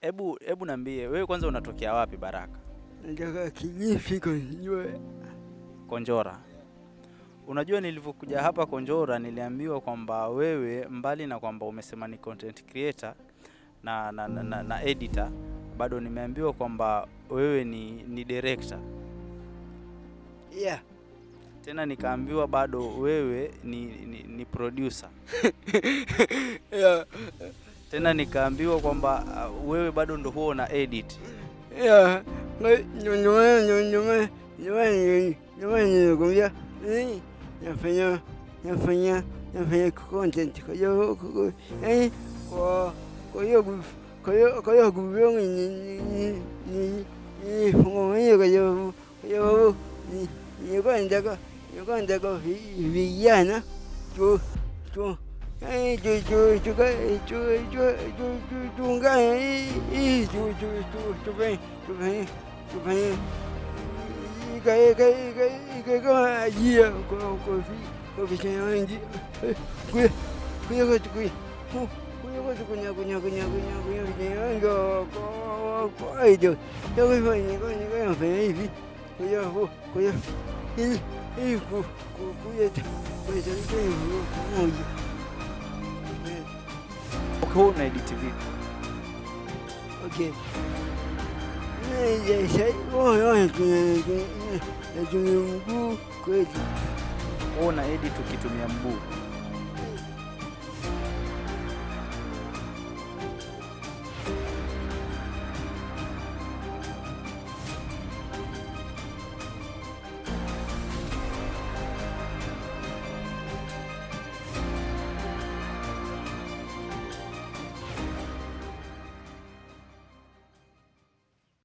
Hebu niambie wewe kwanza unatokea wapi Baraka? Nataka Kilifi Konjora. Konjora. Unajua nilivyokuja hapa Konjora niliambiwa kwamba wewe mbali na kwamba umesema ni content creator na editor, bado nimeambiwa kwamba wewe ni director. Yeah. Tena nikaambiwa bado wewe ni producer. Yeah. Tena nikaambiwa kwamba wewe bado ndo huo na edit. Yeah. Ndio. Nafanya content kwa hiyo nataka vijana tufanye ajira kwa vijana wengi Uko na edit vipi? Okay. Una edit ukitumia mguu.